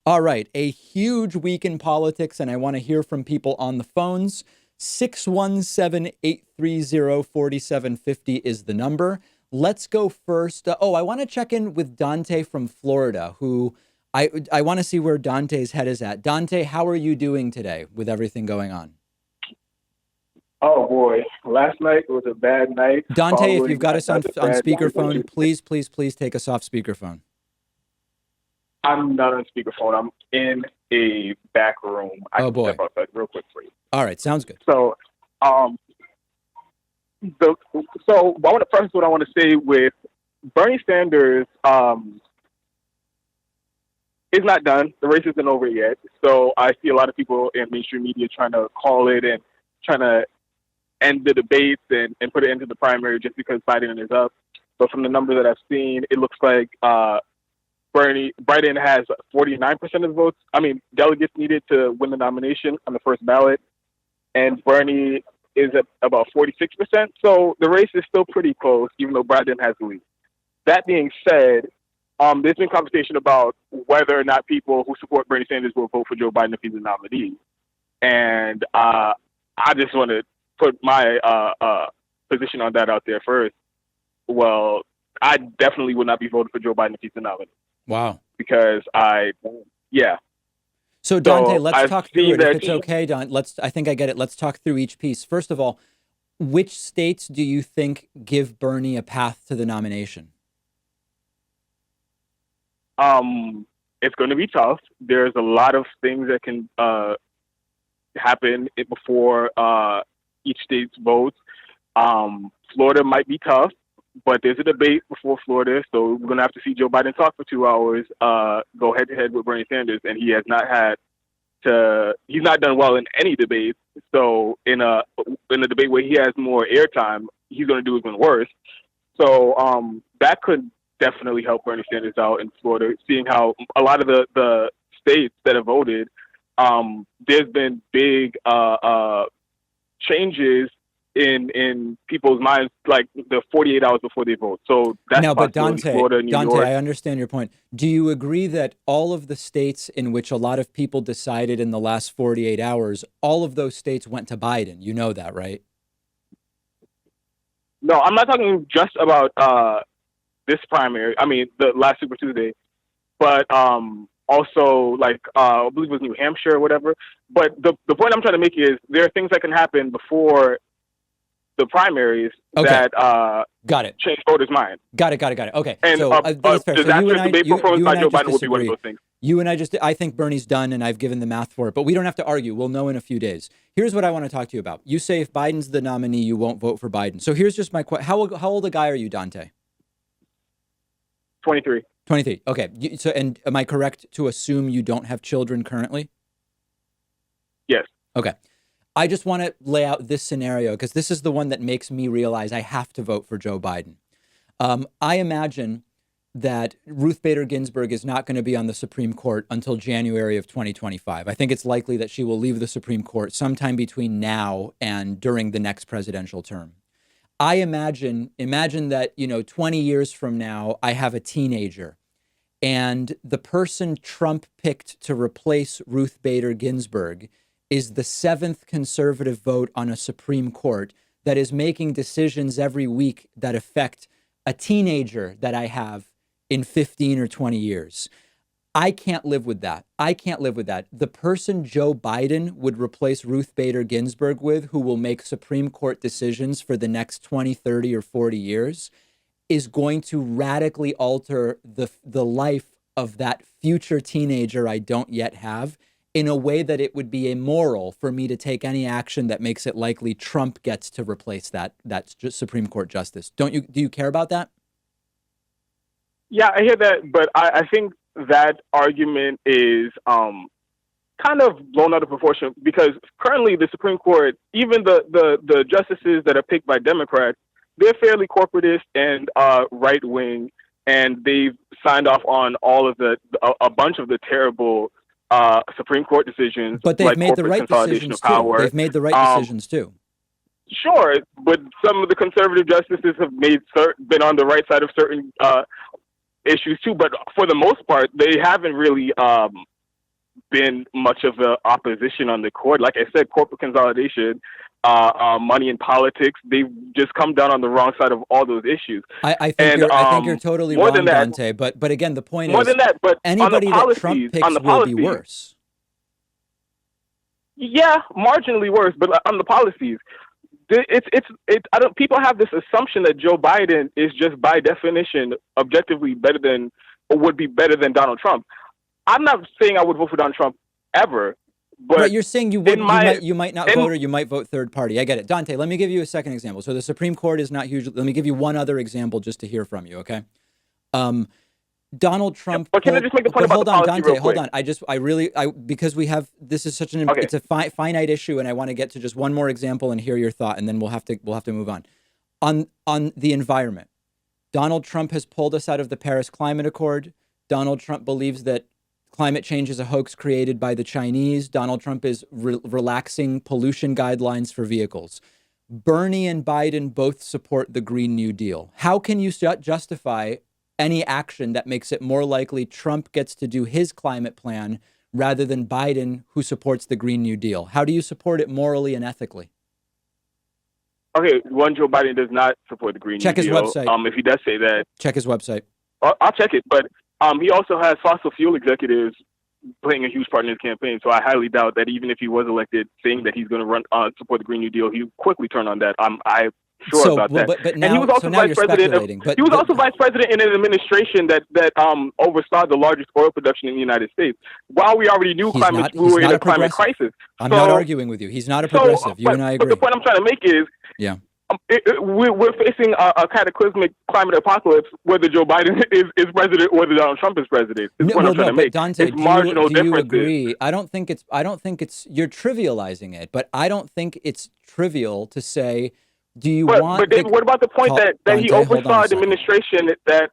All right, a huge week in politics, and I want to hear from people on the phones. 617-830-4750 is the number. Let's go first. I want to check in with Dante from Florida, who I want to see where Dante's head is at. Dante, how are you doing today with everything going on? Oh boy, last night was a bad night. Dante, if you've Following got us on another bad speakerphone, night. please take us off speakerphone. I'm not on speakerphone. I'm in a back room. I Oh can boy. step outside real quick for you. All right, sounds good. So, um, what I want to say with Bernie Sanders, is not done. The race isn't over yet. So I see a lot of people in mainstream media trying to call it and trying to end the debates and put it into the primary just because Biden is up. But from the numbers that I've seen, it looks like Biden has 49% of the votes. Delegates needed to win the nomination on the first ballot, and Bernie is at about 46%. So the race is still pretty close, even though Biden has the lead. That being said, there's been conversation about whether or not people who support Bernie Sanders will vote for Joe Biden if he's a nominee. And I just want to put my position on that out there first. Well, I definitely would not be voting for Joe Biden if he's the nominee. Wow. Because So Dante, So let's I've talk through seen it. If that. it's okay, Don, I think I get it. Let's talk through each piece. First of all, which states do you think give Bernie a path to the nomination? It's going to be tough. There's a lot of things that can happen before each state's votes. Florida might be tough, but there's a debate before Florida, so we're going to have to see Joe Biden talk for 2 hours, go head to head with Bernie Sanders, and he's not done well in any debate. So in a debate where he has more airtime, he's going to do even worse. So that could definitely help Bernie Sanders out in Florida, seeing how a lot of the states that have voted, there's been big changes in people's minds, like the 48 hours before they vote. So that's now, but Florida, New Dante, York. I understand your point. Do you agree that all of the states in which a lot of people decided in the last 48 hours, all of those states went to Biden? You know that, right? No, I'm not talking just about this primary. The last Super Tuesday, but also like I believe it was New Hampshire or whatever. But the point I'm trying to make is there are things that can happen before the primaries that got it. change voters' minds. Got it. Okay. And So that's fair. So disastrous debate proposed by Joe Biden will be one of those things. I think Bernie's done, and I've given the math for it, but we don't have to argue. We'll know in a few days. Here's what I want to talk to you about. You say if Biden's the nominee, you won't vote for Biden. So here's just my question. How old a guy are you, Dante? 23. 23. Okay. So, and am I correct to assume you don't have children currently? Yes. Okay. I just want to lay out this scenario because this is the one that makes me realize I have to vote for Joe Biden. I imagine that Ruth Bader Ginsburg is not going to be on the Supreme Court until January of 2025. I think it's likely that she will leave the Supreme Court sometime between now and during the next presidential term. I imagine that, 20 years from now, I have a teenager and the person Trump picked to replace Ruth Bader Ginsburg is the seventh conservative vote on a Supreme Court that is making decisions every week that affect a teenager that I have in 15 or 20 years. I can't live with that. The person Joe Biden would replace Ruth Bader Ginsburg with, who will make Supreme Court decisions for the next 20, 30, or 40 years, is going to radically alter the life of that future teenager I don't yet have in a way that it would be immoral for me to take any action that makes it likely Trump gets to replace that Supreme Court justice. Do you care about that? Yeah, I hear that, but I think that argument is kind of blown out of proportion because currently the Supreme Court, even the justices that are picked by Democrats, they're fairly corporatist and right wing, and they've signed off on all of a bunch of the terrible Supreme Court decisions. But they've like made the right decisions too. They've made the right decisions too. Sure, but some of the conservative justices have been on the right side of certain issues too. But for the most part, they haven't really been much of an opposition on the court. Like I said, corporate consolidation, money in politics, they've just come down on the wrong side of all those issues. I think you're totally more wrong, than that, Dante. But again, the point more is, than that, but anybody that Trump picks will be worse. Yeah, marginally worse, but on the policies, I don't. People have this assumption that Joe Biden is just by definition objectively better than, or would be better than Donald Trump. I'm not saying I would vote for Donald Trump ever, but right, you're saying you would, you might not vote, or you might vote third party. I get it, Dante. Let me give you a second example. So the Supreme Court is not huge. Let me give you one other example just to hear from you. Okay. Donald Trump. But can I just make a point about the policy Dante, real quick? Hold on. Because we have, this is such an, Okay. it's a finite issue, and I want to get to just one more example and hear your thought, and then we'll have to move on. On the environment, Donald Trump has pulled us out of the Paris Climate Accord. Donald Trump believes that climate change is a hoax created by the Chinese. Donald Trump is relaxing pollution guidelines for vehicles. Bernie and Biden both support the Green New Deal. How can you justify any action that makes it more likely Trump gets to do his climate plan rather than Biden, who supports the Green New Deal? How do you support it morally and ethically? Okay, one, Joe Biden does not support the Green New Deal. Check his website. If he does say that. Check his website. I'll check it, but he also has fossil fuel executives playing a huge part in his campaign. So I highly doubt that even if he was elected, saying that he's going to run support the Green New Deal, he would quickly turn on that. I'm sure about that. But now, and he was also now vice president. He was also vice president in an administration that oversaw the largest oil production in the United States. While we already knew we were in a climate crisis. I'm not arguing with you. He's not a progressive. You and I agree. But the point I'm trying to make is, yeah. We're facing a cataclysmic climate apocalypse, whether Joe Biden is president or whether Donald Trump is president. Is what I'm trying to make. Dante, it's marginal do you differences. agree? I don't think it's. You're trivializing it, but I don't think it's trivial to say. Do you want? But David, what about the point that he oversaw an administration that?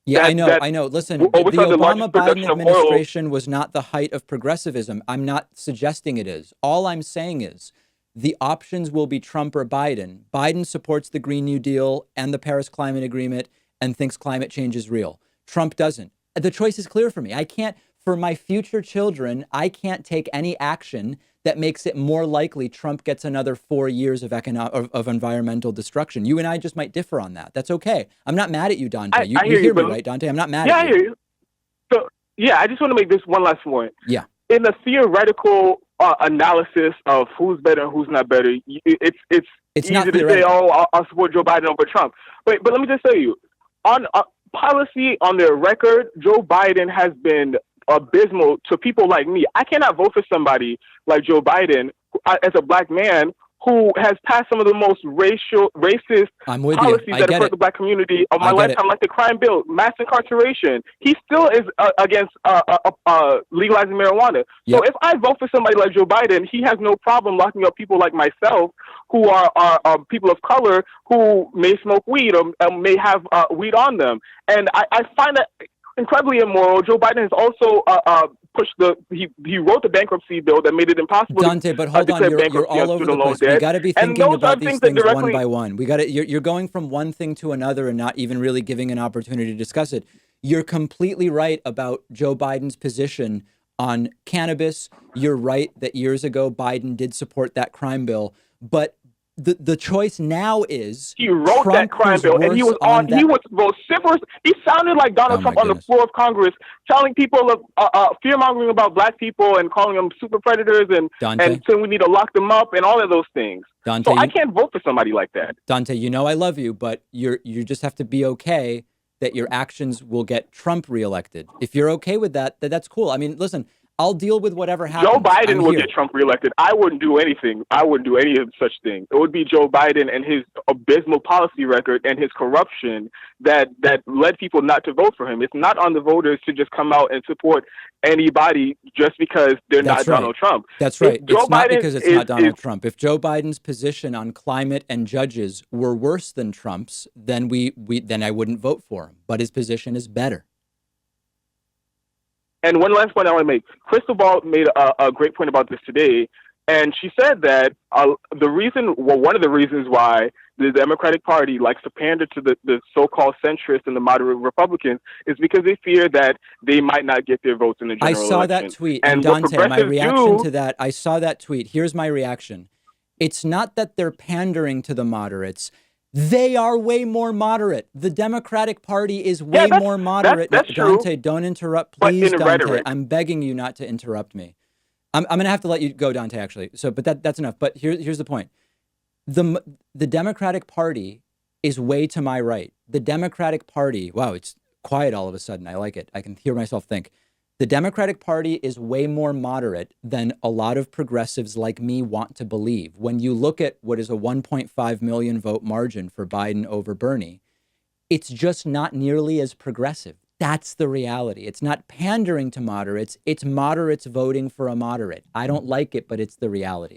Yeah, I know. Listen, the Obama-Biden administration was not the height of progressivism. I'm not suggesting it is. All I'm saying is, the options will be Trump or Biden. Biden supports the Green New Deal and the Paris Climate Agreement and thinks climate change is real. Trump doesn't. The choice is clear for me. I can't, for my future children, I can't take any action that makes it more likely Trump gets another 4 years of environmental destruction. You and I just might differ on that. That's okay. I'm not mad at you, Dante. You hear me, right, Dante? I'm not mad at you. Yeah, I hear you. So, yeah, I just want to make this one last point. Yeah. In the theoretical analysis of who's better and who's not better, it's easy to say, oh, I'll support Joe Biden over Trump. But let me just tell you, on policy, on their record, Joe Biden has been abysmal to people like me. I cannot vote for somebody like Joe Biden as a black man who has passed some of the most racist policies that have hurt the black community of my lifetime, like the crime bill, mass incarceration. He still is against legalizing marijuana. Yep. So if I vote for somebody like Joe Biden, he has no problem locking up people like myself who are people of color who may smoke weed or may have weed on them. And I find that incredibly immoral. Joe Biden has also he wrote the bankruptcy bill that made it impossible. Dante, but hold on, you're all over the place. We got to be thinking about these things one by one. You're going from one thing to another and not even really giving an opportunity to discuss it. You're completely right about Joe Biden's position on cannabis. You're right that years ago Biden did support that crime bill, but the choice now is he wrote Trump that crime bill, and he was vociferous. He sounded like Donald Trump on the floor of Congress, telling people fear mongering about black people and calling them super predators and saying we need to lock them up and all of those things. Dante, so I can't vote for somebody like that. Dante, you know I love you, but you just have to be okay that your actions will get Trump reelected. If you're okay with that, that's cool. I mean, listen. I'll deal with whatever happens. Joe Biden will get Trump reelected. I wouldn't do anything. I wouldn't do any of such thing. It would be Joe Biden and his abysmal policy record and his corruption that led people not to vote for him. It's not on the voters to just come out and support anybody just because they're not Donald Trump. That's right. It's not because it's not Donald Trump. If Joe Biden's position on climate and judges were worse than Trump's, then then I wouldn't vote for him. But his position is better. And one last point I want to make. Crystal Ball made a great point about this today, and she said that one of the reasons why the Democratic Party likes to pander to the so-called centrists and the moderate Republicans is because they fear that they might not get their votes in the I general saw that election. tweet. And And what Dante, my progressives reaction do, to that, I saw that tweet. Here's my reaction. It's not that they're pandering to the moderates. They are way more moderate. The Democratic Party is yeah, way more moderate. No, that's true, Dante, don't interrupt. but Please, in the Dante. rhetoric. I'm begging you not to interrupt me. I'm going to have to let you go, Dante, actually. So, but that's enough. But here's the point. The Democratic Party is way to my right. The Democratic Party, wow, it's quiet all of a sudden. I like it. I can hear myself think. The Democratic Party is way more moderate than a lot of progressives like me want to believe. When you look at what is a 1.5 million vote margin for Biden over Bernie, it's just not nearly as progressive. That's the reality. It's not pandering to moderates. It's moderates voting for a moderate. I don't like it, but it's the reality.